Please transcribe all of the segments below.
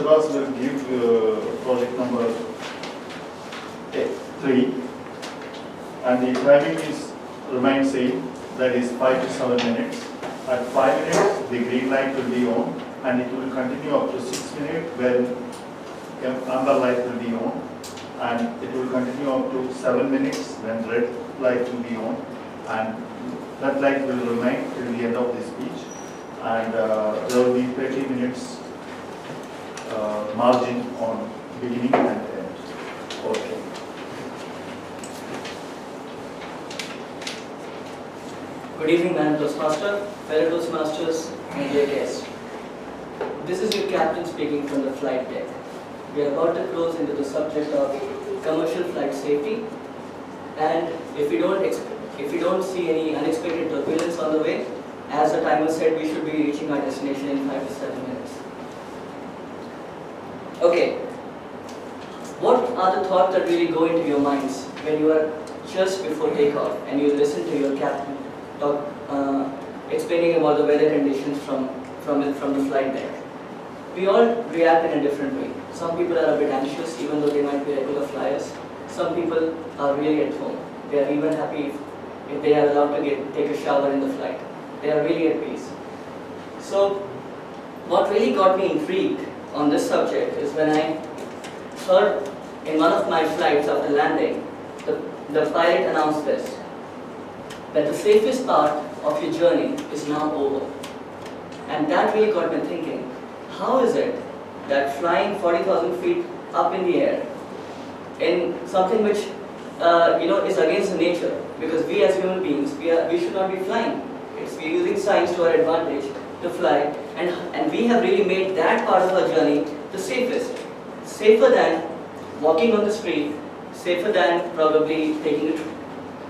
Shiraz will give project number 3, and the timing is remains same, that is 5 to 7 minutes. At 5 minutes, the green light will be on, and it will continue up to 6 minutes when amber light will be on, and it will continue up to 7 minutes when red light will be on, and that light will remain till the end of the speech, and there will be 30 minutes margin on beginning and end. Okay. Good evening, Madam Toastmaster, fellow Toastmasters, and dear guests. This is your captain speaking from the flight deck. We are about to close into the subject of commercial flight safety, and if we don't see any unexpected turbulence on the way, as the timer said, we should be reaching our destination in 5 to 7 minutes. Okay, what are the thoughts that really go into your minds when you are just before takeoff and you listen to your captain talk, explaining about the weather conditions from the flight deck? We all react in a different way. Some people are a bit anxious even though they might be regular flyers. Some people are really at home. They are even happy if they are allowed to take a shower in the flight. They are really at peace. So what really got me intrigued on this subject is when I heard in one of my flights after landing, the pilot announced this, that the safest part of your journey is now over. And that really got me thinking, how is it that flying 40,000 feet up in the air in something which is against nature, because we as human beings, we should not be flying. We're using science to our advantage to fly, and we have really made that part of our journey the safest. Safer than walking on the street, safer than probably taking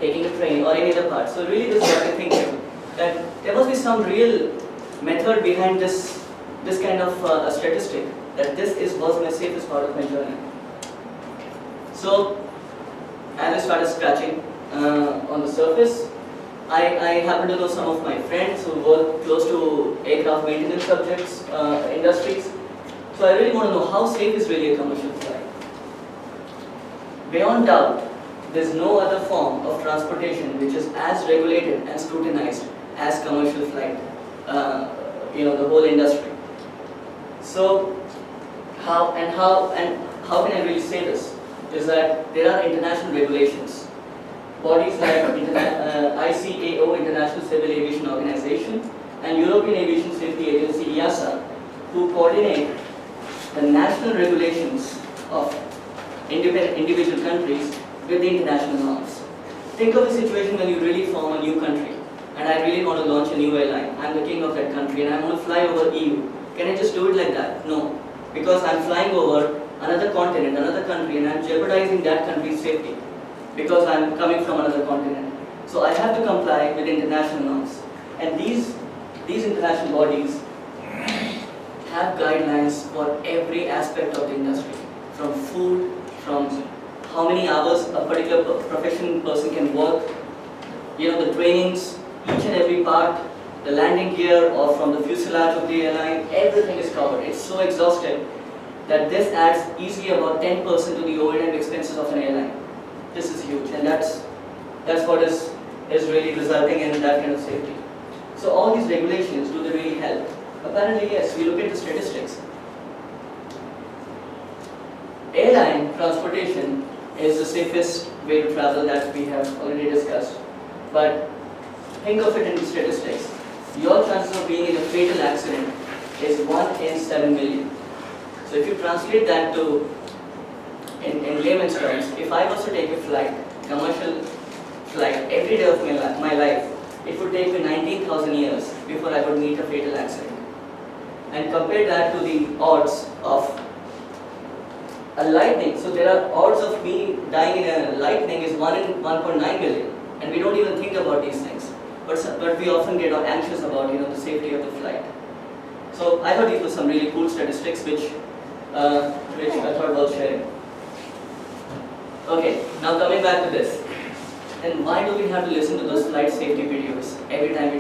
a train or any other part. So really this got me thinking that there must be some real method behind this kind of a statistic, that this was my safest part of my journey. So as I started scratching on the surface, I happen to know some of my friends who work close to aircraft maintenance subjects, industries. So I really want to know how safe is really a commercial flight. Beyond doubt, there's no other form of transportation which is as regulated and scrutinized as commercial flight, the whole industry. So how can I really say this? Is that there are international regulations. Bodies like ICAO, International Civil Aviation Organization, and European Aviation Safety Agency, EASA, who coordinate the national regulations of individual countries with the international norms. Think of a situation when you really form a new country, and I really want to launch a new airline. I'm the king of that country, and I want to fly over EU. Can I just do it like that? No, because I'm flying over another continent, another country, and I'm jeopardizing that country's safety, because I'm coming from another continent. So I have to comply with international norms. And these international bodies have guidelines for every aspect of the industry, from food, from how many hours a particular professional person can work, the trainings, each and every part, the landing gear or from the fuselage of the airline, everything is covered. It's so exhaustive that this adds easily about 10% to the O&M expenses of an airline. This is huge, and that's what is really resulting in that kind of safety. So all these regulations, do they really help? Apparently yes. We look at the statistics. Airline transportation is the safest way to travel that we have already discussed. But think of it in statistics. Your chances of being in a fatal accident is 1 in 7 million. So if you translate that to in layman's terms, if I was to take a flight, commercial flight, every day of my life, it would take me 19,000 years before I would meet a fatal accident. And compare that to the odds of a lightning. So there are odds of me dying in a lightning is 1 in 1.9 million. And we don't even think about these things. But we often get anxious about the safety of the flight. So I thought these were some really cool statistics which I thought worth sharing. Okay, now coming back to this. Then why do we have to listen to those flight safety videos every time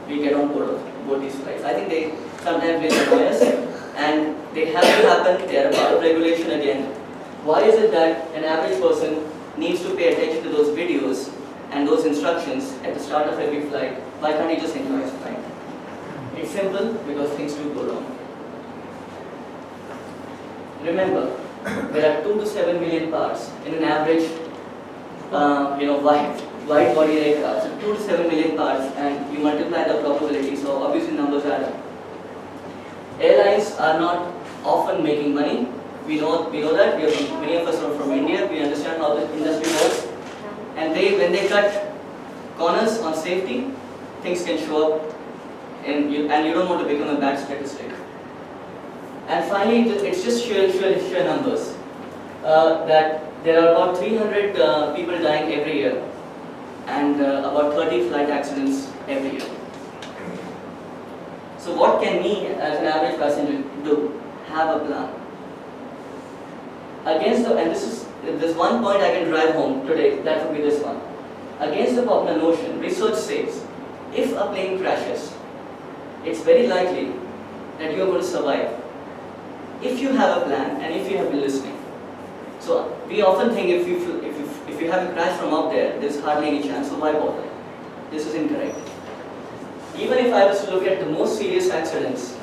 we get on board these flights? I think they sometimes really annoy us. and they have to happen, they are a part of regulation again. Why is it that an average person needs to pay attention to those videos and those instructions at the start of every flight? Why can't he just enjoy his flight? It's simple, because things do go wrong. Remember, there are 2 to 7 million parts in an average, wide body aircraft. So 2 to 7 million parts, and you multiply the probability, so obviously numbers add up. Airlines are not often making money. We know that. Many of us are from India. We understand how the industry works. And when they cut corners on safety, things can show up, and you don't want to become a bad statistic. And finally, it's just sheer numbers. That there are about 300 people dying every year, and about 30 flight accidents every year. So what can me as an average passenger do? Have a plan. There's one point I can drive home today, that would be this one. Against the popular notion, research says, if a plane crashes, it's very likely that you're going to survive if you have a plan and if you have been listening. So we often think if you have a crash from up there's hardly any chance, so why bother? This is incorrect. Even if I was to look at the most serious accidents,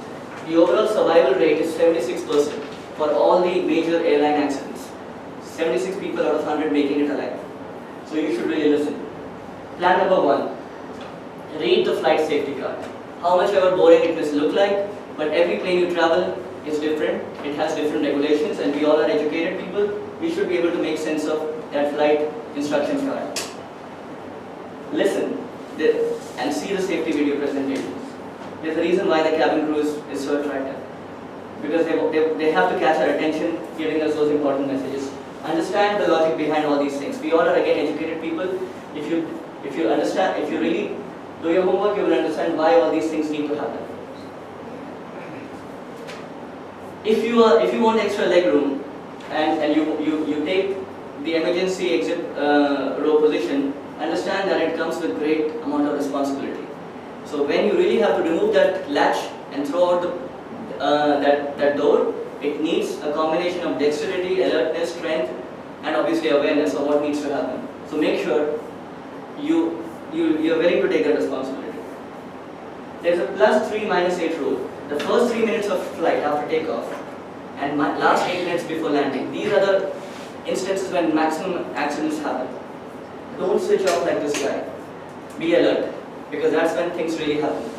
the overall survival rate is 76% for all the major airline accidents. 76 people out of 100 making it alive. So you should really listen. Plan number 1, read the flight safety card. How much ever boring it may look like, but every plane you travel is different. It has different regulations, and we all are educated people. We should be able to make sense of that flight instruction card. Listen and see the safety video presentations. There's a reason why the cabin crew is so attractive, because they have to catch our attention, giving us those important messages. Understand the logic behind all these things. We all are again educated people. If you understand, if you really do your homework, you will understand why all these things need to happen. If you want extra leg room and you take the emergency exit row position, understand that it comes with great amount of responsibility. So when you really have to remove that latch and throw out that door, it needs a combination of dexterity, alertness, strength, and obviously awareness of what needs to happen. So make sure you're willing to take that responsibility. There's a +3 -8 rule. The first 3 minutes of flight after takeoff and last 8 minutes before landing, these are the instances when maximum accidents happen. Don't switch off like this guy. Be alert, because that's when things really happen.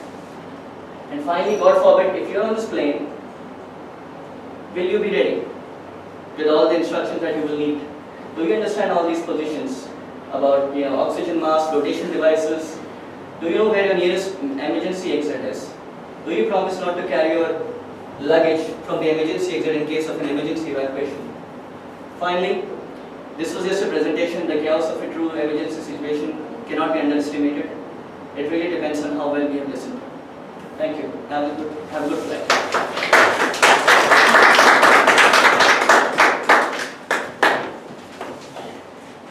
And finally, God forbid, if you're on this plane, will you be ready with all the instructions that you will need? Do you understand all these positions about oxygen mask, flotation devices? Do you know where your nearest emergency exit is? Do you promise not to carry your luggage from the emergency exit in case of an emergency evacuation? Finally, this was just a presentation. The chaos of a true emergency situation cannot be underestimated. It really depends on how well we have listened. Thank you. Have a good flight.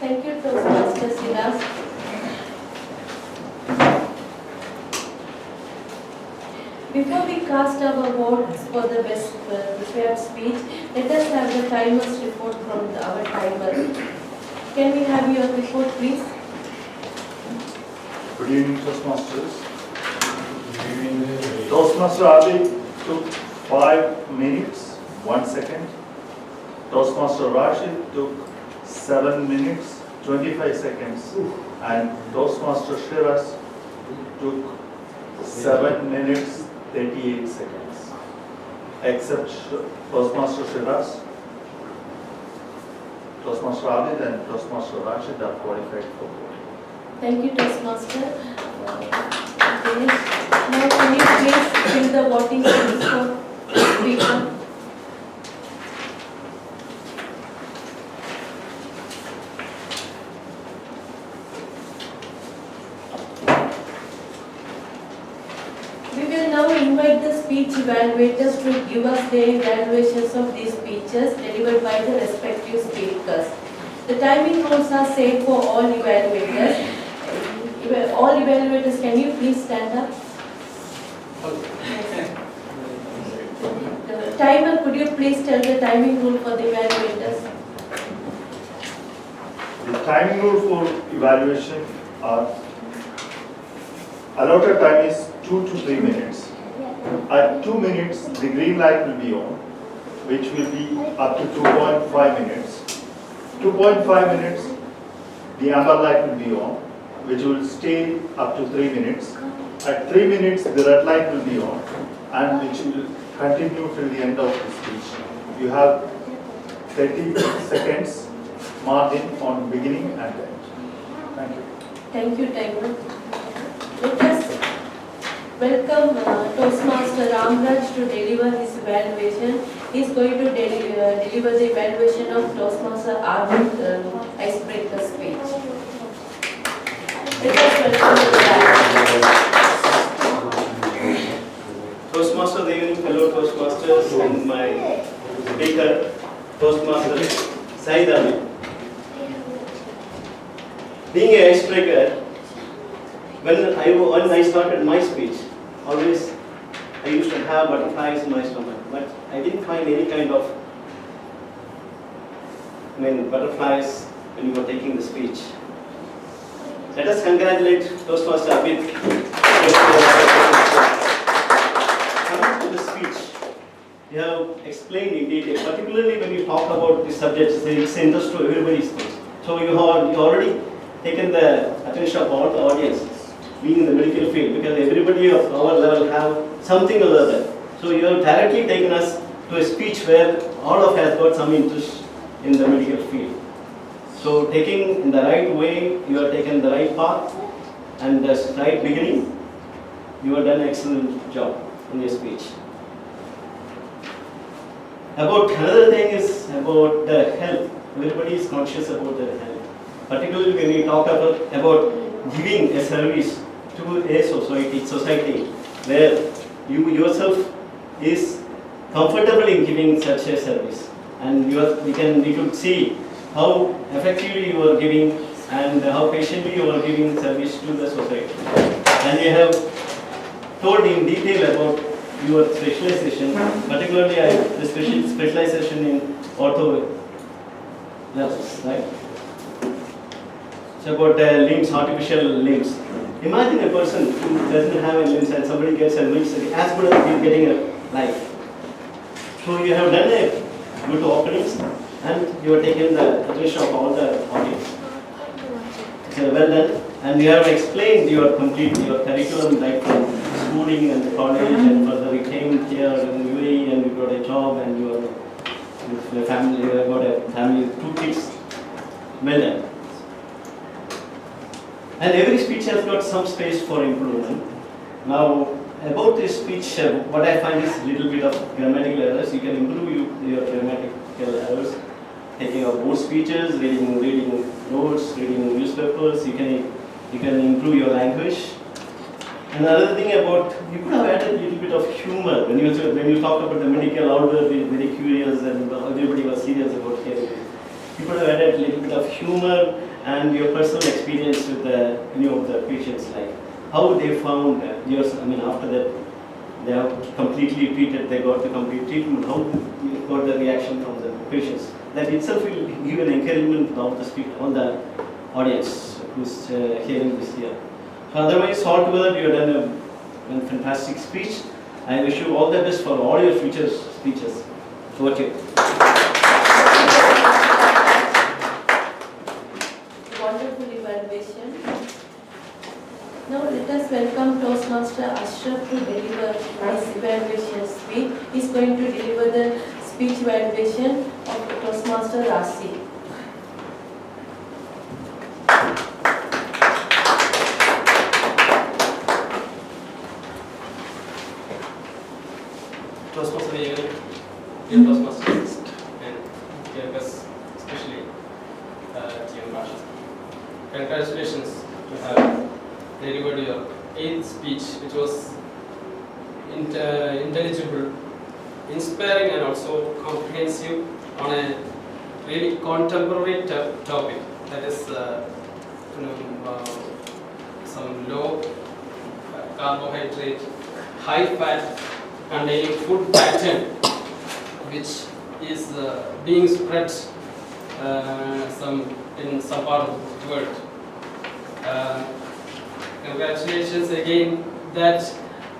Thank you, Toastmasters Siddharth. Before we cast our votes for the best prepared speech, let us have the timer's report from our timer. Can we have your report, please? Good evening, Toastmasters. Toastmaster Adi took 5 minutes, 1 second. Toastmaster Rashid took 7 minutes, 25 seconds. And Toastmaster Shiraz took 7 minutes, 38 seconds. Except Toastmaster Shiraz, Toastmaster Adi and Toastmaster Rashid are qualified for voting. Thank you, Toastmaster. Now, can you please fill the voting forms for speaker? We will now invite the speech evaluators to give us their evaluations of these speeches delivered by the respective speakers. The timing rules are set for all evaluators. All evaluators, can you please stand up? The timer, could you please tell the timing rule for the evaluators? The timing rule for evaluation are allotted time is 2 to 3 minutes. At 2 minutes, the green light will be on, which will be up to 2.5 minutes. 2.5 minutes, the amber light will be on, which will stay up to 3 minutes. At 3 minutes, the red light will be on, and which will continue till the end of the speech. You have 30 seconds margin on beginning and end. Thank you. Thank you, timer. Let us welcome Toastmaster Ramraj to deliver his evaluation. He is going to deliver the evaluation of Toastmaster Arvind icebreaker speech. Let us welcome the Toastmaster, the evening, fellow Toastmasters, and my speaker, Toastmaster Saidami. Being an icebreaker, when I started my speech, always I used to have butterflies in my stomach, but I didn't find any kind of butterflies when you were taking the speech. Let us congratulate Toastmaster Abid. Coming to the speech, you have explained in detail, particularly when you talk about the subjects, it's interest to everybody's things. So you already taken the attention of all the audience, being in the medical field, because everybody of our level have something or other. So you have directly taken us to a speech where all of us got some interest in the medical field. So taking in the right way, you have taken the right path and the right beginning, you have done an excellent job in your speech. Another thing is about the health. Everybody is conscious about their health. Particularly when you talk about giving a service to a society where you yourself is comfortable in giving such a service, and we could see how effectively you are giving and how patiently you are giving service to the society. And you have told in detail about your specialization, particularly the specialization in ortho, right? It's about limbs, artificial limbs. Imagine a person who doesn't have a limbs and somebody gets a limbs as good as he's getting a life. So you have done a good openings and you have taken the attention of all the audience. So well done. And you have explained your curriculum, right from schooling and college and further you came here in UAE and you got a job and you are with your family, you have got a family with 2 kids. Well done. And every speech has got some space for improvement. Now, about this speech, what I find is a little bit of grammatical errors. You can improve your grammatical errors, taking out more speeches, reading notes, reading newspapers. You can improve your language. Another thing about, you could have added a little bit of humor when you talk about the medical. All were very curious and everybody was serious about hearing it. You could have added a little bit of humor and your personal experience with any of the patients, like how they found yours. After that, they have completely treated, they got the complete treatment. How you got the reaction from the patients? That itself will give an encouragement on the audience who's hearing this here. So otherwise, altogether, you have done a fantastic speech. I wish you all the best for all your future speeches. Over to you. wonderful evaluation. Now let us welcome Toastmaster Ashraf to deliver his evaluation speech. He is going to deliver the speech evaluation of Toastmaster Rasi. Toastmaster evening, dear Toastmasters and dear guests, especially Team Raj. Congratulations to have delivered your 8th speech, which was intelligible, inspiring and also comprehensive on a really contemporary topic, that is some low carbohydrate, high fat containing food pattern which is being spread in some part of the world. Congratulations again that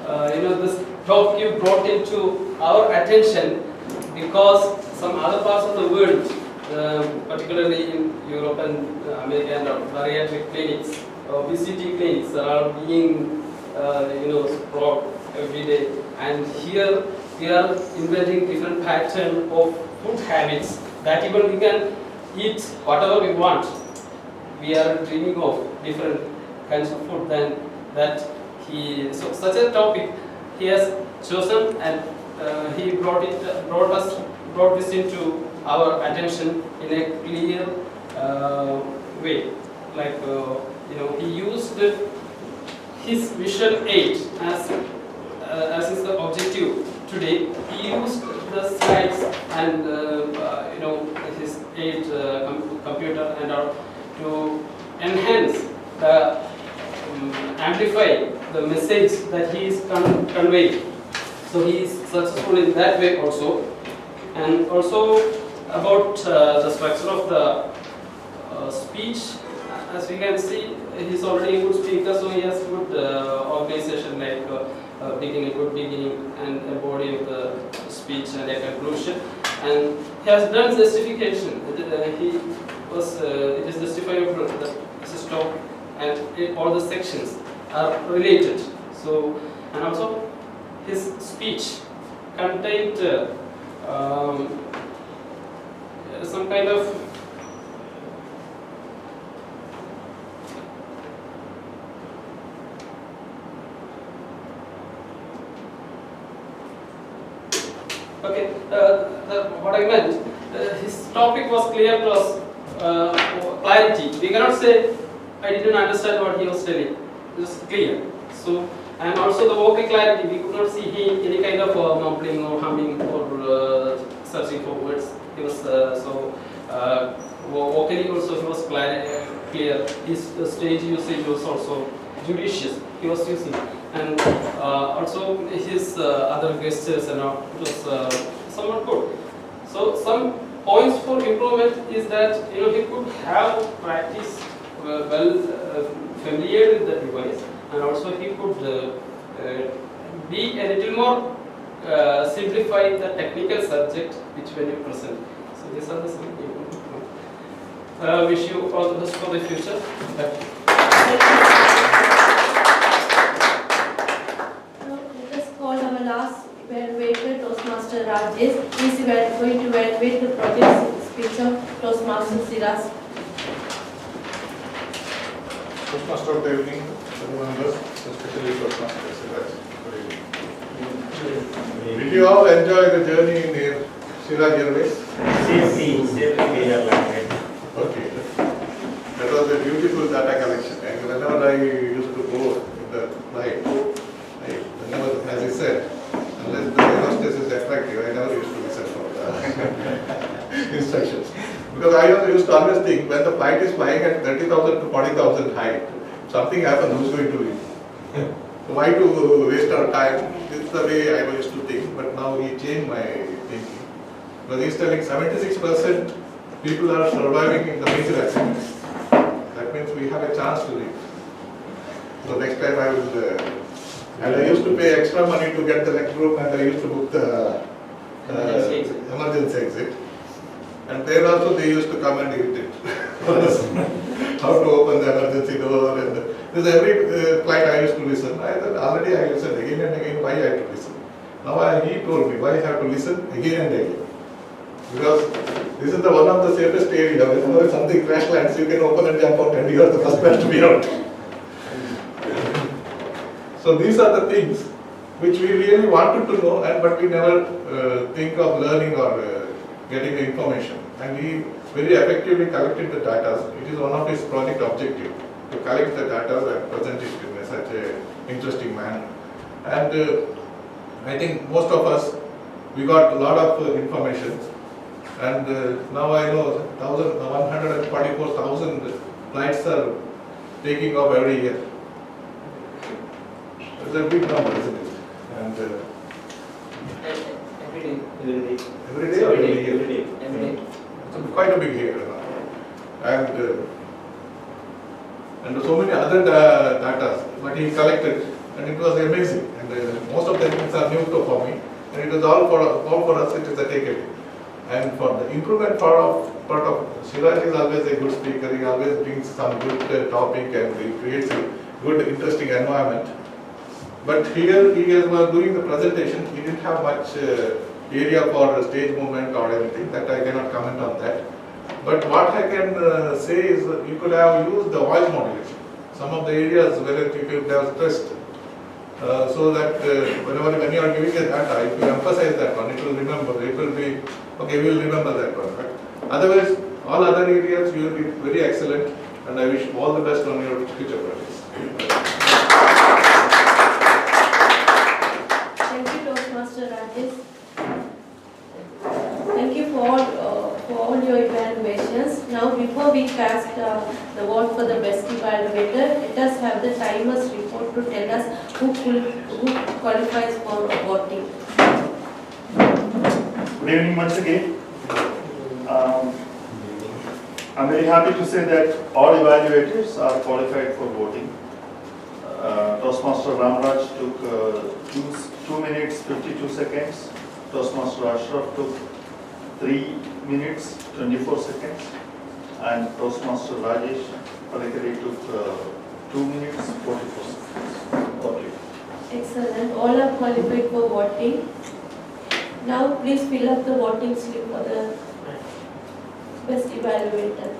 this topic you brought into our attention, because some other parts of the world, particularly in Europe and America, and bariatric clinics, obesity clinics are being brought every day, and here we are inventing different pattern of food habits that even we can eat whatever we want. We are dreaming of different kinds of food than that. Such a topic he has chosen, and he brought this into our attention in a clear way. Like he used his visual aid as is the objective today. He used the slides and his aid computer and all to enhance amplify the message that he is conveying. So he is successful in that way also. And also about the structure of the speech, as we can see, he is already a good speaker, so he has good organization, like good beginning and a body of the speech and a conclusion. And he has done justification. It is justifiable that this is top, and all the sections are related. So, and also his speech contained some kind of what I meant, his topic was clear plus clarity. We cannot say I didn't understand what he was telling. It was clear. So, and also the vocal clarity, we could not see any kind of mumbling or humming or searching for words. He was vocally also he was clear. His stage usage was also judicious. He was using, and also his other gestures and all, it was somewhat good. So some points for improvement is that he could have practice familiar with the device, and also he could be a little more simplify the technical subject which when you present. So these are the some improvements. Wish you all the best for the future. Let us call our last evaluator, Toastmaster Rajesh. He is going to evaluate the project speech of Toastmaster Siras. Toastmaster of the evening, members, especially Toastmaster Siras. Did you all enjoy the journey in Siraj Airways? Okay. That was a beautiful data collection. And whenever I used to go in the flight, whenever, as he said, unless the hostess is attractive, I never used to listen for the instructions. Because I used to always think, when the flight is flying at 30,000 to 40,000 height, something happens, who's going to win? So why to waste our time? This is the way I used to think, but now he changed my thinking. Because he's telling 76% people are surviving in the major accidents. That means we have a chance to live. So next time I will, and I used to pay extra money to get the next room, and I used to book the emergency exit. And there also they used to come and irritate how to open the emergency door. And this every flight I used to listen. I thought already I listened again and again. Why I have to listen? Now he told me why I have to listen again and again. Because this is the one of the safest area. Whenever something crash lands, you can open and jump out, and you are the first man to be out. So these are the things which we really wanted to know, but we never think of learning or getting the information. And he very effectively collected the data. It is one of his project objectives to collect the data and present it in such a interesting manner. And I think most of us, we got a lot of information. And now I know 144,000 flights are taking off every year. It's a big number, isn't it? And Every day. Every day. Every day or every year? Every day. Every day. It's quite a big hair. And so many other data, but he collected, and it was amazing. And most of the things are new for me, and it was all for us. It is a takeaway. And for the improvement part of Siraj is always a good speaker. He always brings some good topic and he creates a good, interesting environment. But here he was doing the presentation. He didn't have much area for stage movement or anything. That I cannot comment on that. But what I can say is that you could have used the voice modulation. Some of the areas where you could have stressed, so that when you are giving a data, if you emphasize that one, it will remember. It will be okay. We will remember that one. Right? Otherwise, all other areas you will be very excellent, and I wish all the best on your future projects. Thank you, Toastmaster Rajesh. Thank you for all your evaluations. Now, before we cast the vote for the best evaluator, let us have the timer's report to tell us who qualifies for voting. Good evening once again. I'm very happy to say that all evaluators are qualified for voting. Toastmaster Ramraj took 2 minutes 52 seconds. Toastmaster Ashraf took 3 minutes 24 seconds. And Toastmaster Rajesh Palekari took 2 minutes 44 seconds. Okay. Excellent. All are qualified for voting. Now, please fill up the voting slip for the best evaluator.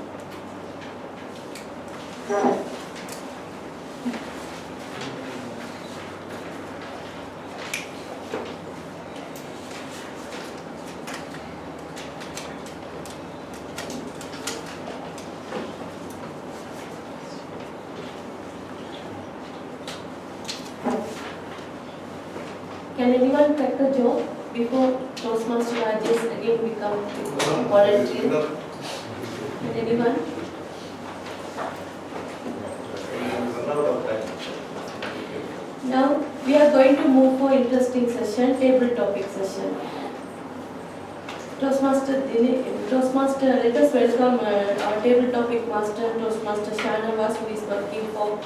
Can anyone crack a joke before Toastmaster Rajesh again become volunteer? Can anyone? Now we are going to move for interesting session, table topic session. Toastmaster, let us welcome our table topic master, Toastmaster Shanavas, who is working for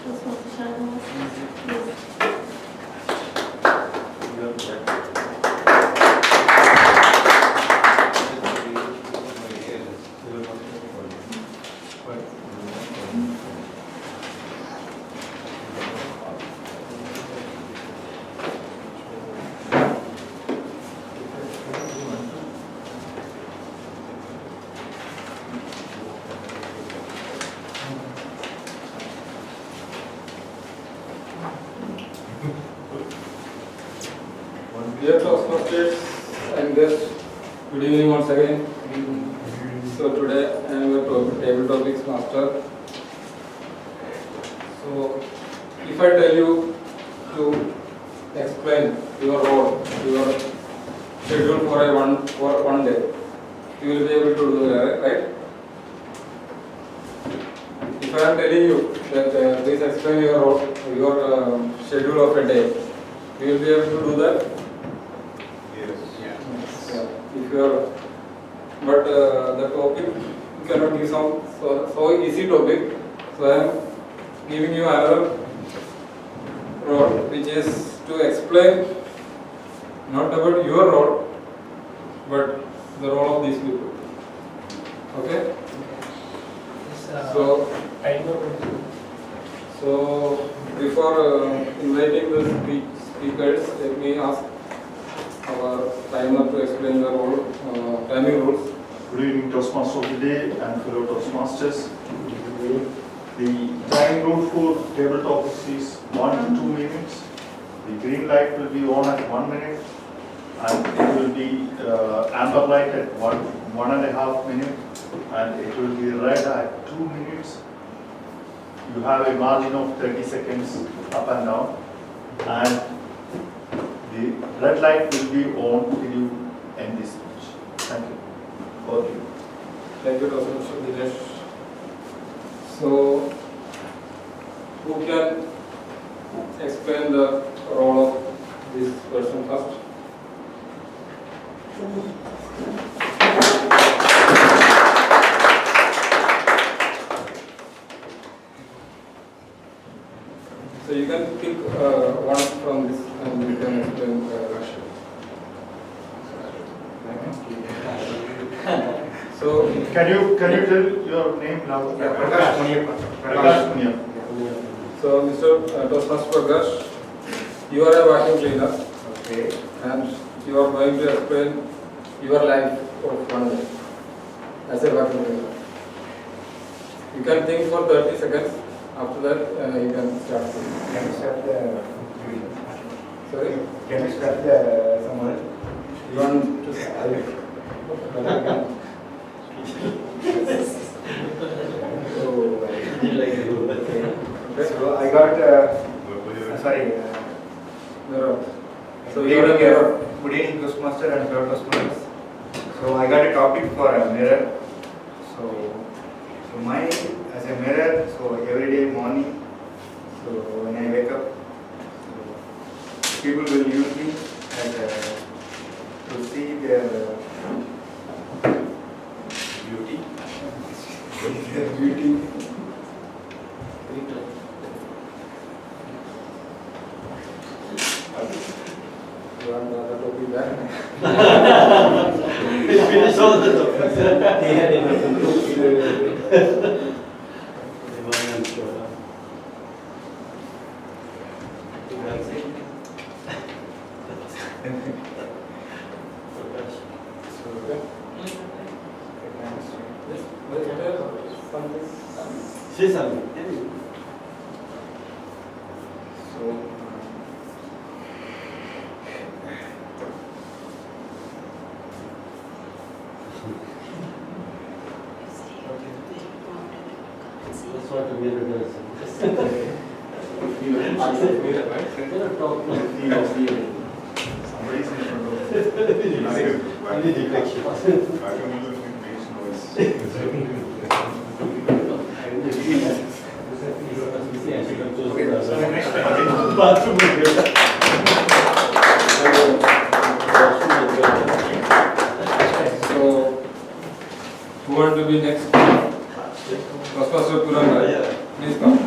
Toastmaster Shanavas. Yes. Dear Toastmasters and guests, good evening once again. So today I am your table topics master. So if I tell you to explain your role, your schedule for one day, you will be able to do that, right? If I am telling you that please explain your role, your schedule of a day, you will be able to do that. If you are, but the topic you cannot give some so easy topic. So I am giving you another role, which is to explain not about your role, but the role of these people. Okay. So before inviting the speakers, let me ask our timer to explain the role, timing rules. Good evening, Toastmaster of the day and fellow Toastmasters. The timing rule for table topics is 1 to 2 minutes. The green light will be on at 1 minute, and it will be amber light at 1.5 minutes, and it will be red at 2 minutes. You have a margin of 30 seconds up and down, and the red light will be on till you end this speech. Thank you. Over to you. Thank you, Mr. Dinesh. So, who can explain the role of these So you can pick one from this and you can explain So Can you tell your name now? Prakash Munyappa. So Mr. Toastmaster Prakash, you are a vacuum cleaner. Okay. And you are going to explain your life of 1 day as a vacuum cleaner. You can think for 30 seconds. After that, you can start. Can we start the video? Sorry? Can we start the someone? You want to So I got, sorry. mirror. So Good you are a evening, mirror. good evening, Toastmaster and fellow Toastmasters. So I got a topic for a mirror. So my as a mirror. So every day morning. So when I wake up, so people will use me as to see their beauty. Their beauty. You want another topic there? Finish all the topics. Say something. That's what the mirror does. Somebody's in front of you. Only deflection. So, who want to be next? Toastmaster Puranga, please come.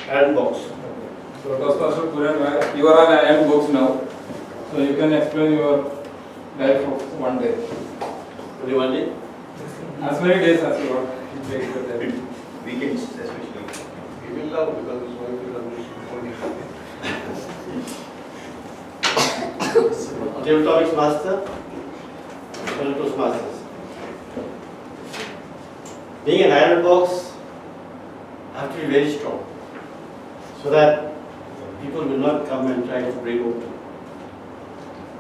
Iron box. So, Toastmaster Puranga, you are on an iron box now. So, you can explain your life of 1 day. Only 1 day? As many days as you want. You take your time. Weekends especially. We will love because it's going to run Toastmasters master, fellow Toastmasters. Being an iron box, I have to be very strong so that people will not come and try to break open.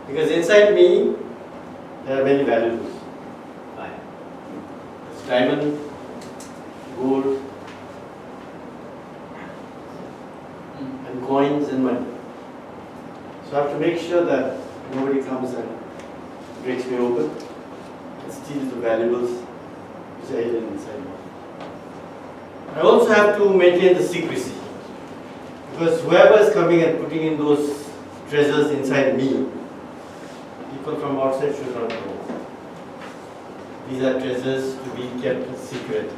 Because inside me, there are many valuables. It's diamond, gold, and coins and money. So I have to make sure that nobody comes and breaks me open and steals the valuables which are hidden inside me. I also have to maintain the secrecy, because whoever is coming and putting in those treasures inside me, people from outside should not know. These are treasures to be kept secret.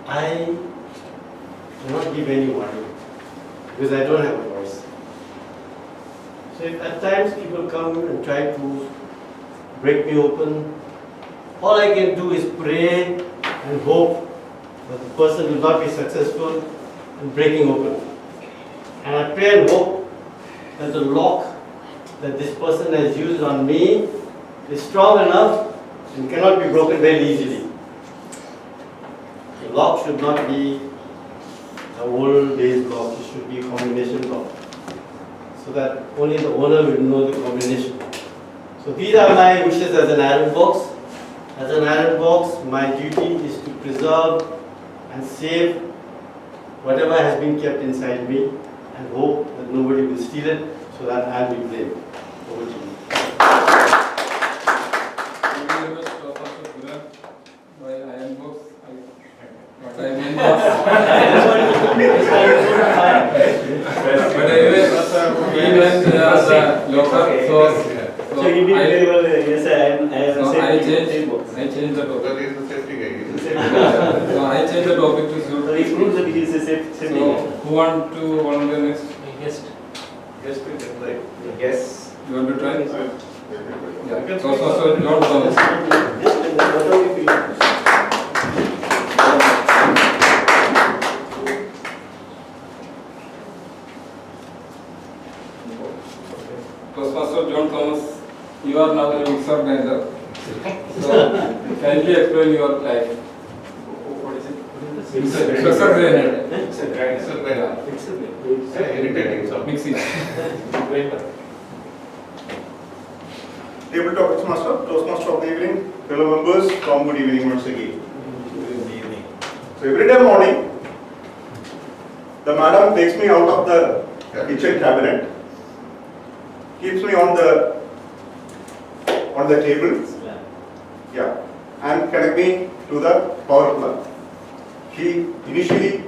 I do not give any warning because I don't have a voice. So if at times people come and try to break me open, all I can do is pray and hope that the person will not be successful in breaking open. And I pray and hope that the lock that this person has used on me is strong enough and cannot be broken very easily. The lock should not be the old days lock, it should be a combination lock, so that only the owner will know the combination. So these are my wishes as an iron box. As an iron box, my duty is to preserve and save whatever has been kept inside me and hope that nobody will steal it, so that I'll be blamed. Over to you. Thank you very much, Toastmasters Gulam. By Iron Box. What I meant was. But anyway, he went as a local, So he did very well, yes, I changed the topic. Because he is the safety guy. He is the safety guy. So I changed the topic to suit. So he proves that he is a safety So guy. who want to volunteer next? Guest. Yes, please, right. Yes. You want to try? Yeah. So John Thomas. Toastmaster John Thomas, you are now a mixer grinder. So kindly explain your life. What is it? Mixer grinder. It's a guy. It's irritating sound. Mixing. Tabletop Toastmaster of the evening, fellow members, come good evening once again. So every day morning, the madam takes me out of the kitchen cabinet, keeps me on the table, and connect me to the power plug. She initially,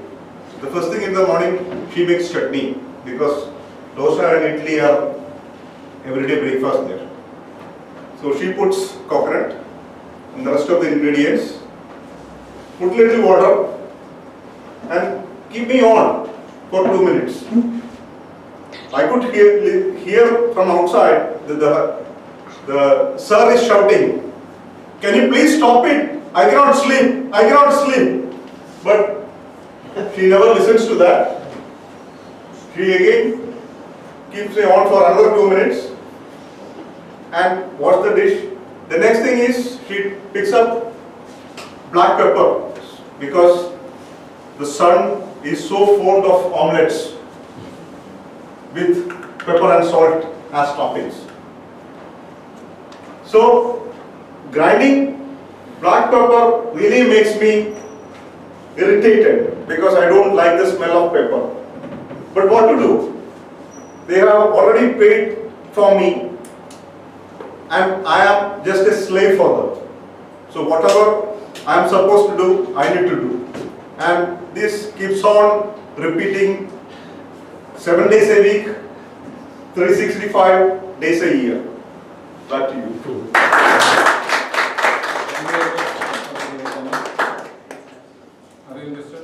the first thing in the morning, she makes chutney because dosa and idli are everyday breakfast there. So she puts coconut and the rest of the ingredients, put little water and keep me on for 2 minutes. I could hear from outside that the sir is shouting, "Can you please stop it? I cannot sleep, I cannot sleep." But she never listens to that. She again keeps me on for another 2 minutes and wash the dish. The next thing is she picks up black pepper because the son is so fond of omelets with pepper and salt as toppings. So grinding black pepper really makes me irritated because I don't like the smell of pepper. But what to do? They have already paid for me and I am just a slave for them. So whatever I am supposed to do, I need to do. And this keeps on repeating 7 days a week, 365 days a year. Back to you. Are you interested?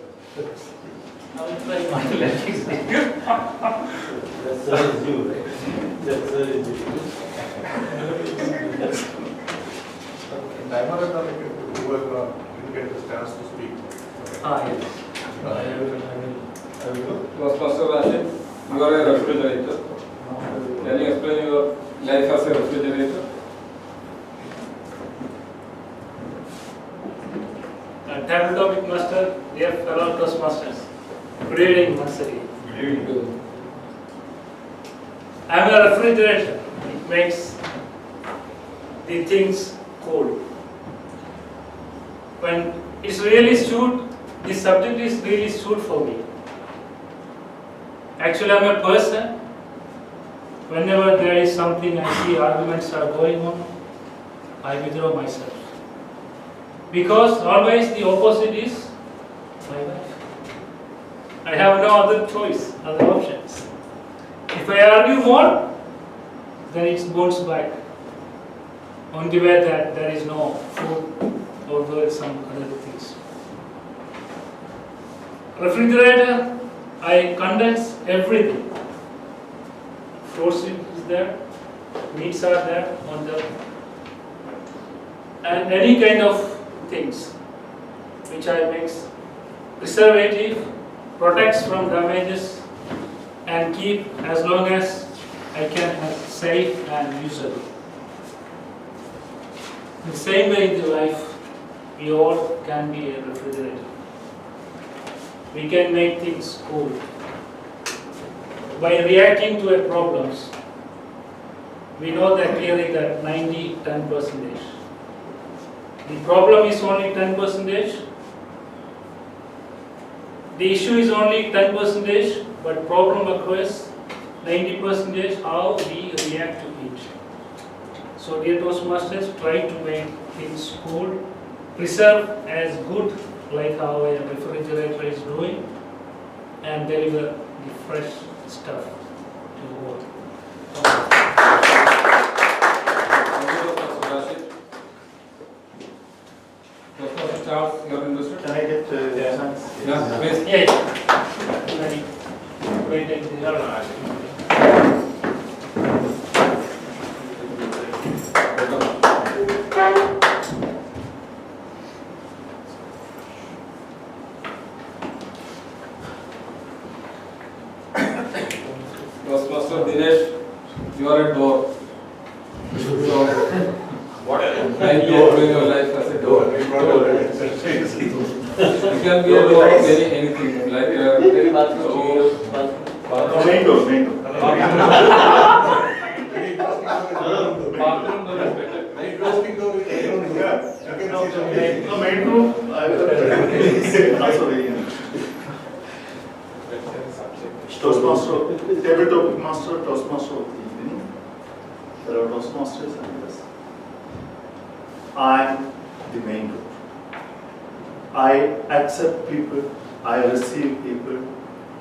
I will try one. That's you, right? That's you. Timer is not whoever didn't get the chance to speak. Yes. I will go. Toastmaster Rashid, you are a refrigerator. Can you explain your life as a refrigerator? Tabletop Master, dear fellow Toastmasters, good evening once again. Good evening. I am a refrigerator. It makes the things cold. When it's really suit, the subject is really suit for me. Actually, I am a person. Whenever there is something I see arguments are going on, I withdraw myself. Because always the opposite is my wife. I have no other choice, other options. If I argue more, then it bounce back on the way that there is no food or there is some other things. Refrigerator, I condense everything. Fruits is there, meats are there on the, and any kind of things which I mix. Preservative protects from damages and keep as long as I can safe and usable. The same way in the life, we all can be a refrigerator. We can make things cool by reacting to a problems. We know that clearly that 10%. The problem is only 10%. The issue is only 10%, but problem occurs 90% how we react to it. So dear Toastmasters, try to make things cool, preserve as good like how a refrigerator is doing, and deliver the fresh stuff to all. Charles, you're interested? Can I get Yeah. chance? Yeah, please. Yeah. Ready. Wait until Toastmaster Dinesh, you are a door. So, What kindly enjoy your life as a door. It can be a door of anything, like Maybe bathroom, so, bathroom. Main door, main door. bathroom door is better. No, main room, I will also very Toastmaster, tabletop master, Toastmaster of the evening. There are Toastmasters and others. I am the main door. I accept people, I receive people,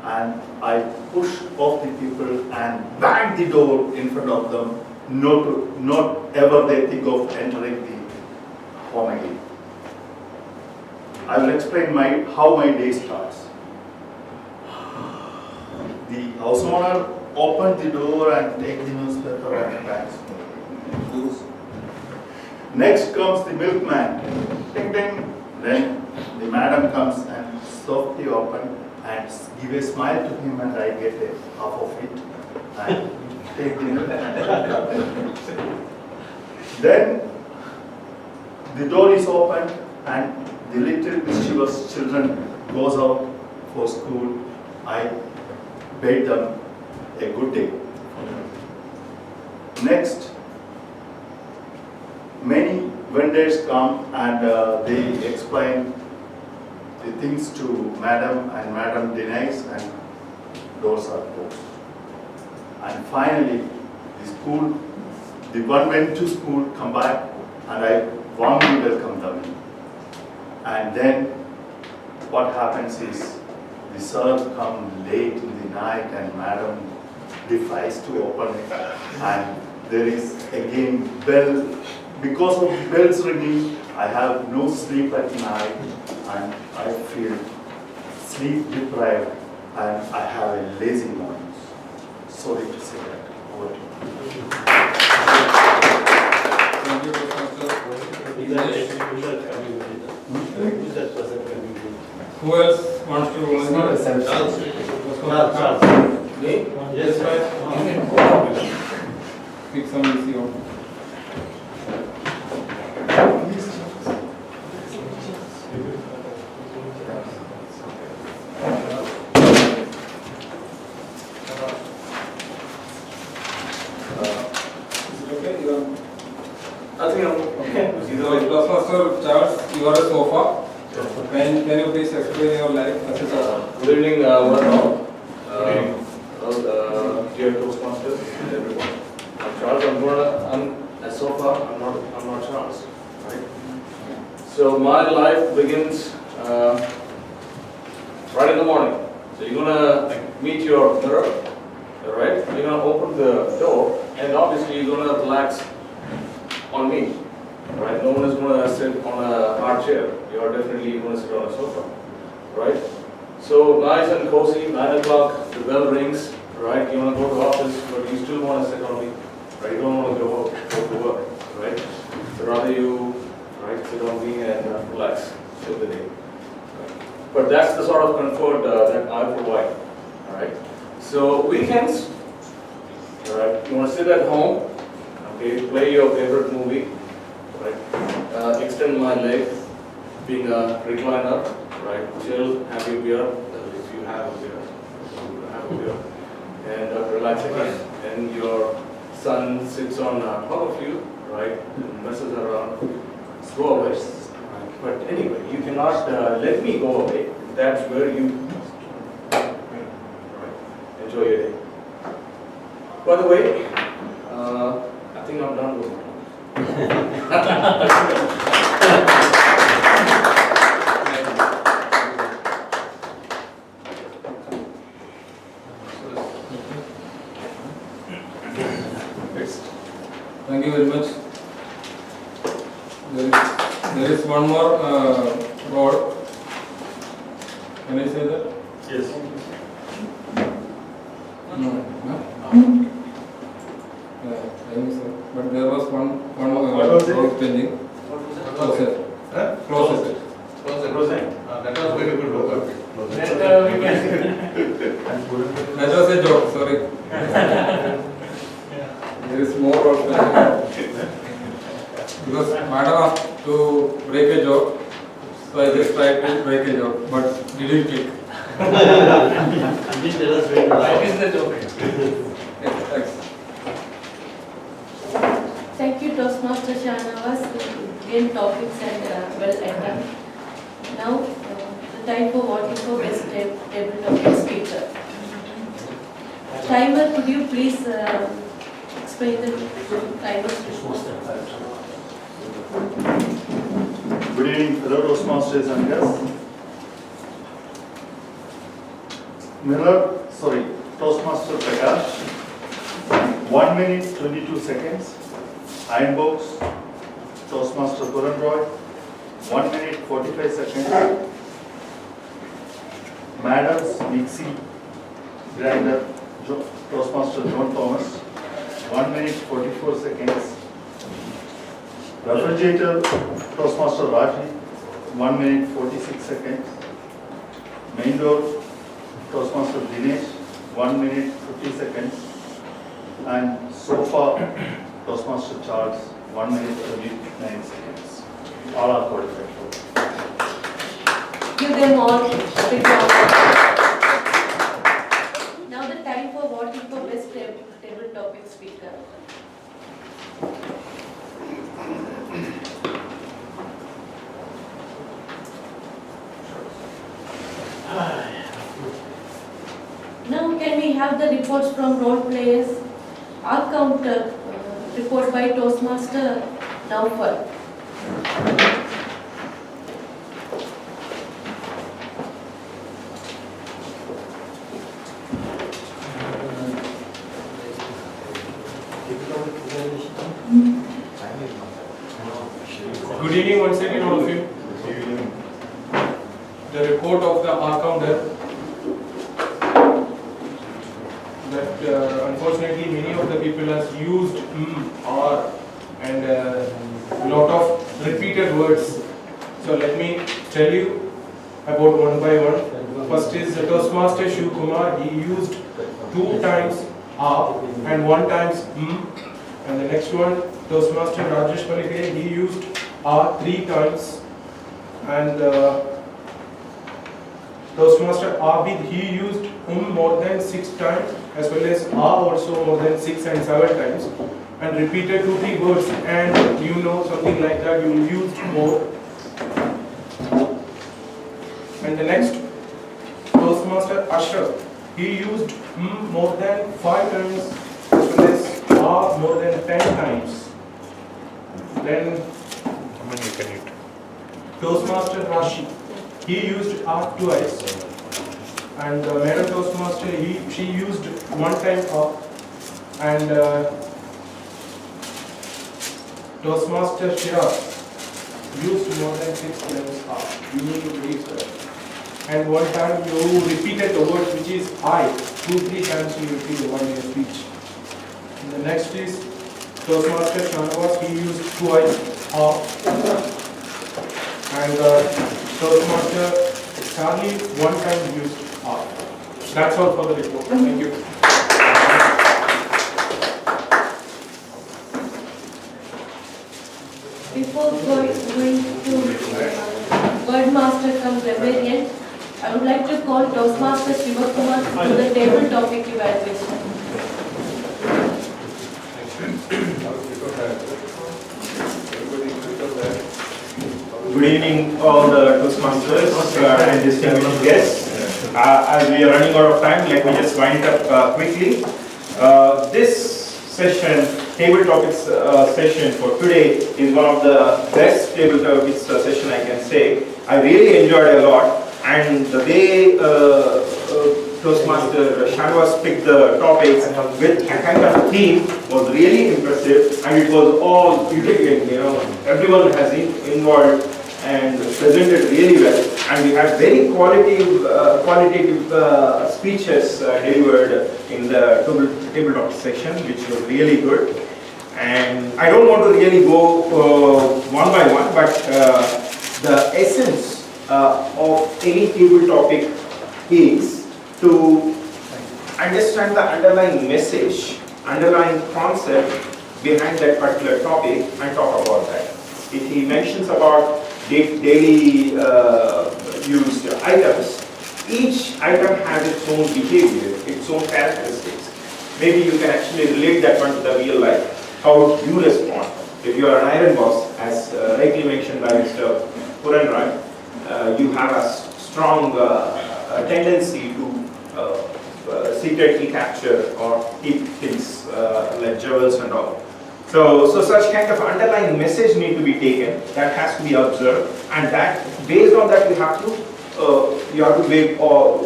and I push off the people and bang the door in front of them. Not ever they think of entering the home again. I will explain how my day starts. The house owner opened the door and take the newspaper and bags. Next comes the milkman. Ding ding. Then the madam comes and softly open and give a smile to him, and I get a half of it and take the milk. Then the door is opened and the little mischievous children goes out for school. I bade them a good day. Next, many vendors come and they explain the things to madam, and madam denies and doors are closed. And finally, the one went to school, come back, and I warmly welcome them. And then what happens is the sir come late in the night and madam defies to open it, and there is again bell. Because of bells ringing, I have no sleep at night and I feel sleep deprived and I have a lazy morning. Sorry to say that. Over to you. thank you, Toastmaster Dinesh. Who's that person coming with? Who else wants to volunteer? Charles. Me? Yes, right. Pick some easy one. Toastmaster Charles, you are a sofa. Can you please explain your life as a sofa? Good evening, one and all. Dear Toastmasters and everyone. I'm Charles. I'm a sofa. I'm not Charles. Right. So my life begins right in the morning. So you're gonna meet your mirror, right? You're gonna open the door, and obviously you're gonna relax on me. Right, no one is going to sit on a hard chair. You are definitely going to sit on a sofa, right? So nice and cozy. 9 o'clock, the bell rings, right? You want to go to office, but you still want to sit on me, right? You don't want to go to work, right? So rather you, right, sit on me and relax till the day. Right? But that's the sort of comfort that I provide, all right? So weekends, all right? You want to sit at home, okay? Play your favorite movie. Right, extend my leg, being a recliner, right, chill, have a beer, if you have a beer, and relax again. And your son sits on top of you, right, and messes around, go away. Right. But anyway, you cannot let me go away. That's where you right. Enjoy your day. By the way, I think I'm done with Thank you very much. There is one more role. Can I say that? Yes. No. Thank you, sir. But there was one What was it? role pending. Closet. Huh? Closet. Closing. That was very good work. That was a joke, sorry. There is more role pending. Because madam asked to break a joke, so I just tried to break a joke, but didn't click. You didn't tell us where to That laugh. is the joke. Yeah, thanks. Thank you, Toastmaster Shahnawaz. Again, topics and well done. Now, the time for voting for best table topic speaker. Timer, could you please explain the timer's response? Good evening, fellow Toastmasters and guests. Toastmaster Prakash, 1 minute 22 seconds. Iron box, Toastmaster Puran Roy, 1 minute 45 seconds. Madam's Mixie Grinder, Toastmaster John Thomas, 1 minute 44 seconds. Refrigerator, Toastmaster Raji, 1 minute 46 seconds. Main door, Toastmaster Dinesh, 1 minute 50 seconds. And sofa, Toastmaster Charles, 1 minute 39 seconds. All are qualified. Give them all a big round. Now the time for voting for best table topic speaker. Now can we have the reports from role players? Our counter report by Toastmaster Naufal. Good evening once again, all of you. The report of the R-counter that unfortunately many of the people has used or and lot of repeated words. So let me tell you about one by one. First is Toastmaster Shiv Kumar. He used 2 times R and 1 times And the next one, Toastmaster Rajesh Palikhe, he used R 3 times. And Toastmaster Abid, he used more than 6 times, as well as R also more than 6 and 7 times. And repeated 2-3 words, and you know something like that, you will use more. And the next, Toastmaster Ashraf, he used more than 5 times, as well as R more than 10 times. Then Toastmaster Rashi, he used R twice. And Madam Toastmaster, she used 1 time R. And Toastmaster Shiraz used more than 6 times R. You need to believe that. And 1 time you repeated the word which is I. 2-3 times you repeat the one in your speech. And the next is Toastmaster Shahnawaz, he used twice R. And Toastmaster Charlie 1 time used R. That's all for the report. Thank you. Before going to Wordmaster come Grammarian, I would like to call Toastmaster Shivakumar to the table topic evaluation. Good evening, all the Toastmasters and distinguished guests. As we are running out of time, let me just wind it up quickly. This session, table topics session for today is one of the best table topics session I can say. I really enjoyed a lot, and the way Toastmaster Shanwas picked the topics with a kind of theme was really impressive, and it was all intriguing, everyone has involved and presented really well, and we had very qualitative speeches delivered in the table talk section, which was really good. And I don't want to really go one by one, but the essence of any table topic is to understand the underlying message, underlying concept behind that particular topic and talk about that. If he mentions about daily used items, each item has its own behavior, its own characteristics. Maybe you can actually relate that one to the real life, how you respond. If you are an iron boss, as rightly mentioned by Mr. Puranraj, you have a strong tendency to secretly capture or keep things like jewels and all. So such kind of underlying message need to be taken, that has to be observed, and that based on that you have to weigh all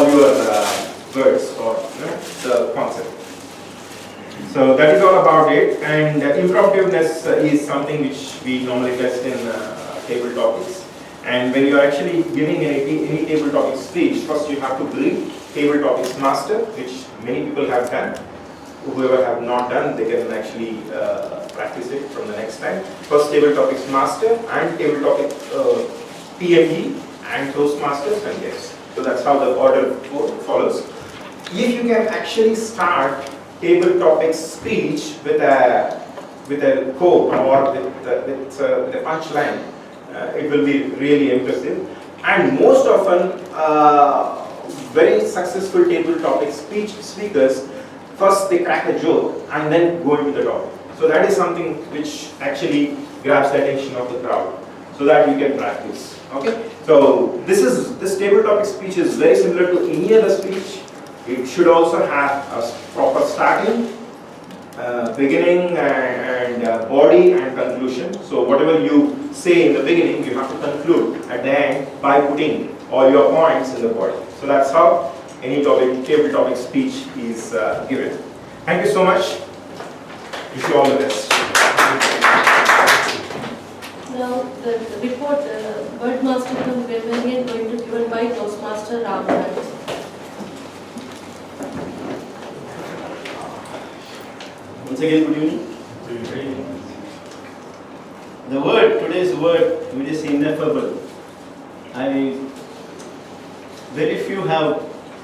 your words or the concept. So that is all about it, and impromptuveness is something which we normally test in table topics. And when you are actually giving any table topic speech, first you have to bring table topics master, which many people have done. Whoever have not done, they can actually practice it from the next time. First table topics master and table topic PME and Toastmasters and guests. So that's how the order follows. If you can actually start table topics speech with a quote or with a punchline, it will be really impressive. And most often, very successful table topic speakers, first they crack a joke and then go into the topic. So that is something which actually grabs the attention of the crowd, so that you can practice. Okay. So this table topic speech is very similar to any other speech. It should also have a proper starting, beginning, and body and conclusion. So whatever you say in the beginning, you have to conclude at the end by putting all your points in the body. So that's how any table topic speech is given. Thank you so much. Wish you all the best. Now, the report, Word Master from Grammarian going to be given by Toastmaster Ramnath. Once again, good evening. Good evening. The word, today's word, it is ineffable. Very few have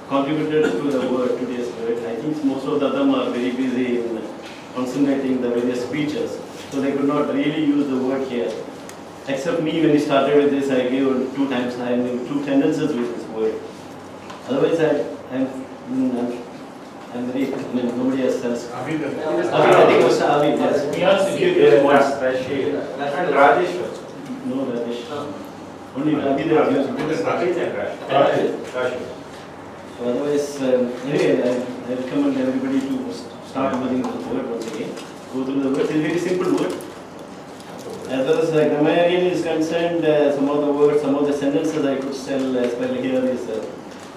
contributed to the word, today's word. I think most of them are very busy in concentrating the various speeches, so they could not really use the word here. Except me, when we started with this, I gave two tendencies with this word. Otherwise, I'm very, nobody else says. I think Mr. Avid, yes. We also give Rashid and Rajesh. No, Rajesh. Only Avid has used. Rashid. So otherwise, anyway, I recommend everybody to start using the word once again. Go through the word. It's a very simple word. As far as grammarian is concerned, some of the words, some of the sentences I could spell here is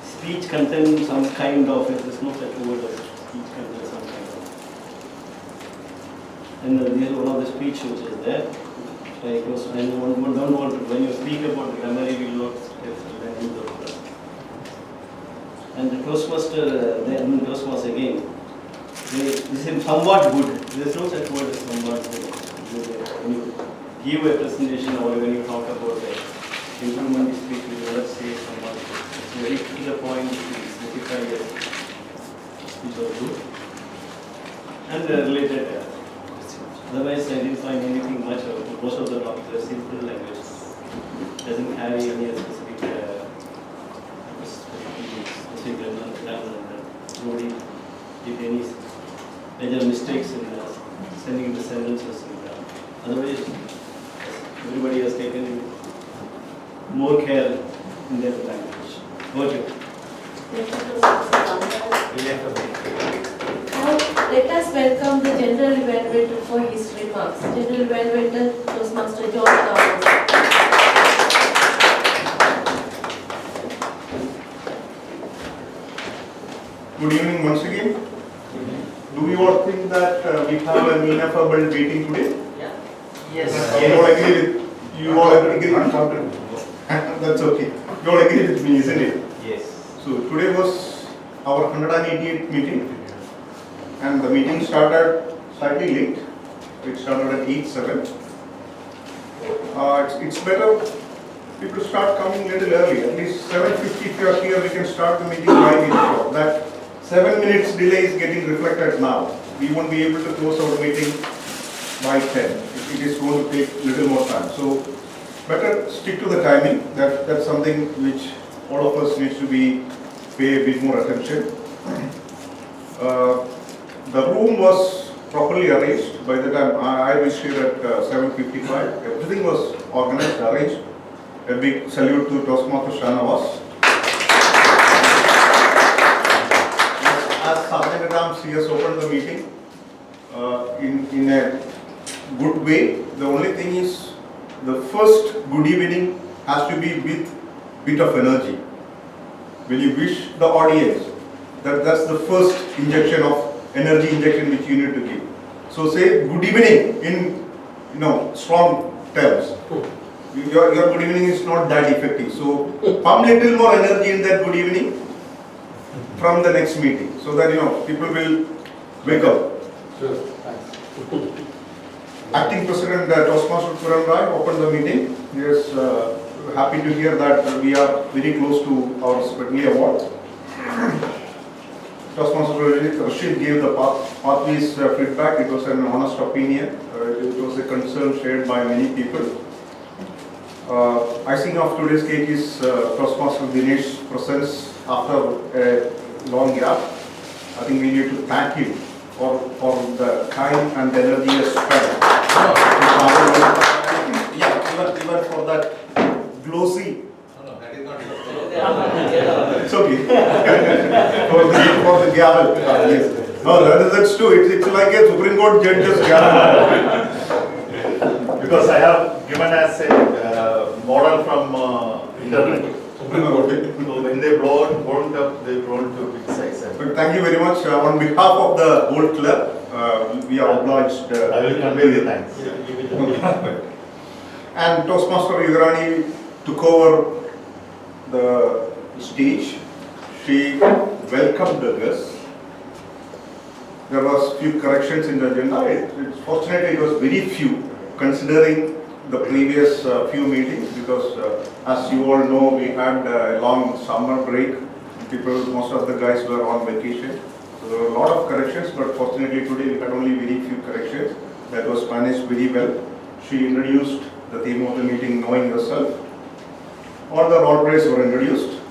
speech contains some kind of, there's no such word as speech contains some kind of. And this is one of the speech which is there. Like, one don't want to, when you speak about grammar, you will not use the word. And the Toastmaster again, this is somewhat good. There is no such word as somewhat good. When you give a presentation or when you talk about the improvement speech, you never say somewhat good. It's very to the point to specify a speech or good. And related questions. Otherwise, I didn't find anything much of it. Most of the topics are simple language. Doesn't have any specific nobody did any major mistakes in sending the sentences. Otherwise, everybody has taken more care in their language. Go to. I Let us welcome the General Evaluator for his remarks. General Evaluator, Toastmaster John Thomas. Good evening once again. Do you all think that we have an ineffable meeting today? Yeah. You all agree with? You all agree with? That's okay. You all agree with me, isn't it? Yes. So today was our 188th meeting, and the meeting started slightly late. It started at 8:07. It's better people start coming a little early. At least 7:50 if you are here, we can start the meeting by 8 o'clock. That 7 minutes delay is getting reflected now. We won't be able to close our meeting by 10. It is going to take little more time. So better stick to the timing. That's something which all of us needs to pay a bit more attention. The room was properly arranged. By the time I reached here at 7:55, everything was organized, arranged. A big salute to Toastmaster Shanavas. As Samajam, he has opened the meeting in a good way. The only thing is, the first good evening has to be with bit of energy. When you wish the audience, that's the first injection of energy injection which you need to give. So say good evening in strong terms. Your good evening is not that effective. So pump little more energy in that good evening from the next meeting, so that people will wake up. Sure, thanks. Acting President Toastmaster Puran Rai opened the meeting. He is happy to hear that we are very close to our Spratly Award. Toastmaster Rashid gave the pathways feedback. It was an honest opinion. It was a concern shared by many people. Icing of today's cake is Toastmaster Dinesh's presence after a long gap. I think we need to thank him for the time and energy he has spent. Even for that glossy. No, that is not It's okay. for the gavel. Yes. No, that's true. It's like a Supreme Court judge's gavel. Because I have given as a model from internet. So when they blown up, they blown to big size. But thank you very much. On behalf of the whole club, we are obliged. I will convey the thanks. And Toastmaster Yugrani took over the stage. She welcomed the guests. There was few corrections in the agenda. Fortunately, it was very few, considering the previous few meetings, because as you all know, we had a long summer break. Most of the guys were on vacation. So there were a lot of corrections, but fortunately today we had only very few corrections. That was managed very well. She introduced the theme of the meeting, knowing yourself. All the role plays were introduced.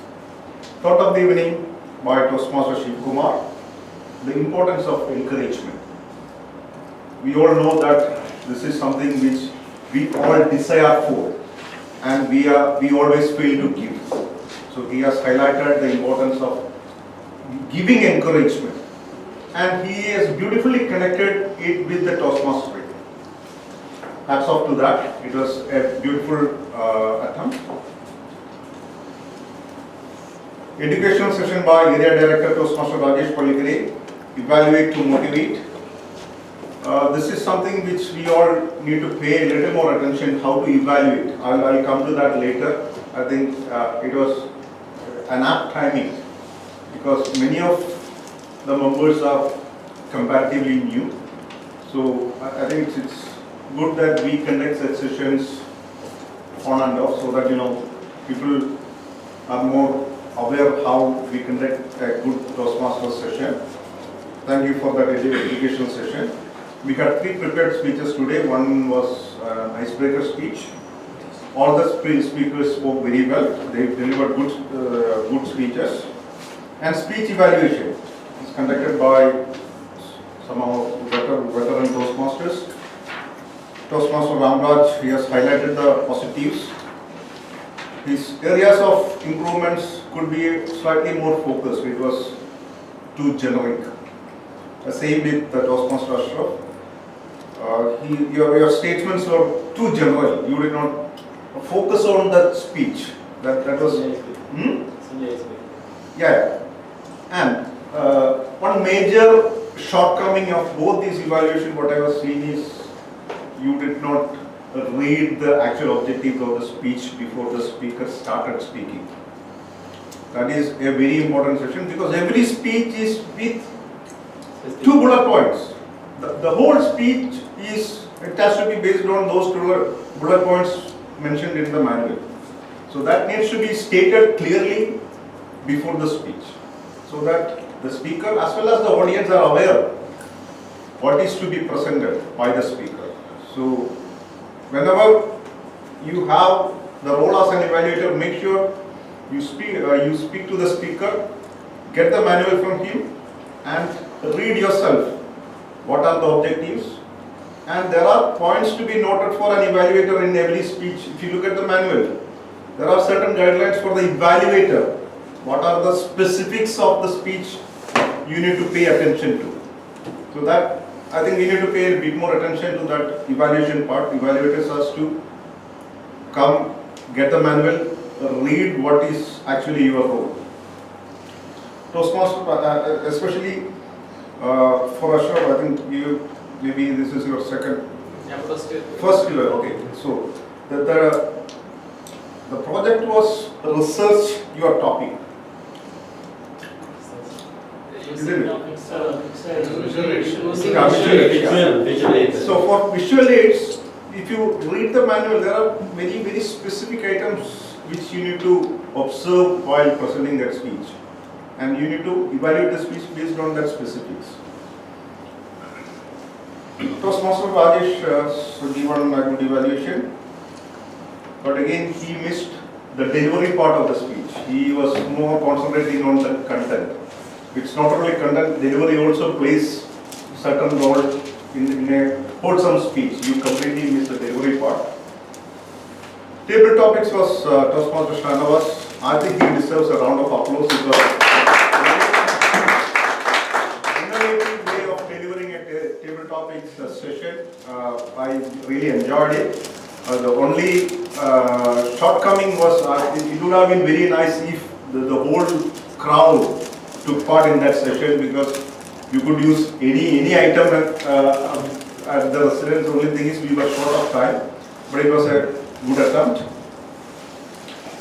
Thought of the evening by Toastmaster Shiv Kumar, the importance of encouragement. We all know that this is something which we all desire for, and we always fail to give. So he has highlighted the importance of giving encouragement, and he has beautifully connected it with the Toastmaster. Hats off to that. It was a beautiful attempt. Educational session by Area Director Toastmaster Rajesh Palikare, evaluate to motivate. This is something which we all need to pay a little more attention, how to evaluate. I'll come to that later. I think it was an apt timing, because many of the members are comparatively new. So I think it's good that we conduct such sessions on and off, so that people are more aware of how we conduct a good Toastmaster session. Thank you for that educational session. We had 3 prepared speeches today. One was an icebreaker speech. All the speakers spoke very well. They delivered good speeches. And speech evaluation is conducted by some of veteran Toastmasters. Toastmaster Ramraj, he has highlighted the positives. His areas of improvements could be slightly more focused. It was too generic. same with the Toastmaster Ashraf. Your statements were too general. You did not focus on that speech. That was. Yeah. And one major shortcoming of both these evaluations, what I was seeing is you did not read the actual objectives of the speech before the speaker started speaking. That is a very important session because every speech is with 2 bullet points. The whole speech it has to be based on those 2 bullet points mentioned in the manual. So that needs to be stated clearly before the speech, so that the speaker as well as the audience are aware what is to be presented by the speaker. So whenever you have the role as an evaluator, make sure you speak to the speaker, get the manual from him and read yourself what are the objectives, and there are points to be noted for an evaluator in every speech. If you look at the manual, there are certain guidelines for the evaluator. What are the specifics of the speech you need to pay attention to? So that, I think we need to pay a bit more attention to that evaluation part. Evaluators has to come, get the manual, read what is actually your role. Toastmaster, especially for Ashraf, I think maybe this is your second. Yeah, first year. First year, okay. So the project was research your topic. Isn't it? Visual aids. So for visual aids, if you read the manual, there are very specific items which you need to observe while presenting that speech, and you need to evaluate the speech based on that specifics. Toastmaster Rajesh given a good evaluation, but again he missed the delivery part of the speech. He was more concentrating on the content. It's not only content, delivery also plays certain role in a wholesome speech. You completely missed the delivery part. Table topics was Toastmaster Shanavas. I think he deserves a round of applause. It was an innovative way of delivering a table topics session. I really enjoyed it. The only shortcoming was it would have been very nice if the whole crowd took part in that session, because you could use any item at the residence. The only thing is we were short of time, but it was a good attempt.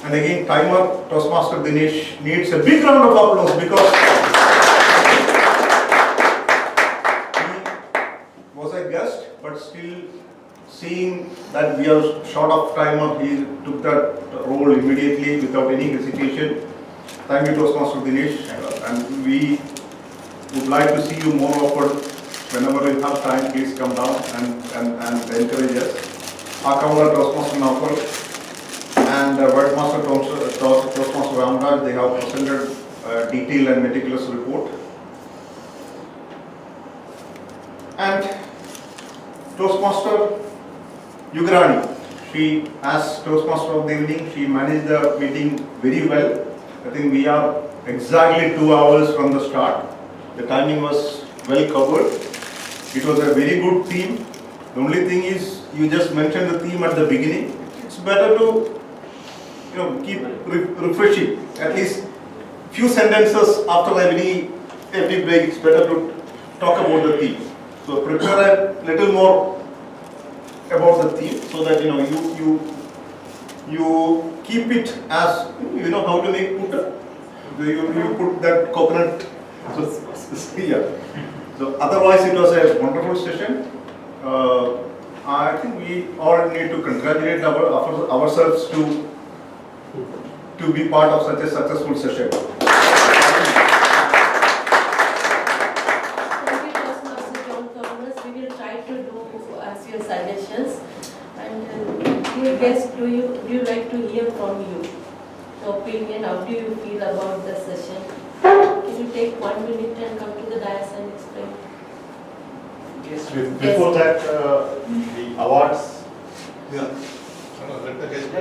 And again, timer Toastmaster Dinesh needs a big round of applause because he was a guest, but still seeing that we are short of timer, he took that role immediately without any hesitation. Thank you, Toastmaster Dinesh, and we would like to see you more often. Whenever you have time, please come down and encourage us. Akaular Toastmaster Naupal and Wordmaster Toastmaster Ramraj, they have presented a detailed and meticulous report. And Toastmaster Yugrani, she, as Toastmaster of the evening, she managed the meeting very well. I think we are exactly 2 hours from the start. The timing was well covered. It was a very good theme. The only thing is, you just mentioned the theme at the beginning. It's better to keep refreshing. At least few sentences after every break. It's better to talk about the theme. So prepare a little more about the theme, so that you keep it as how to make putta. You put that coconut. So otherwise it was a wonderful session. I think we all need to congratulate ourselves to be part of such a successful session. Thank you, Toastmaster John Thomas. We will try to do as your suggestions. And dear guests, do you like to hear from you? The opinion, how do you feel about the session? Can you take 1 minute and come to the dais and explain? Before that, the awards. Yeah. Let the guest.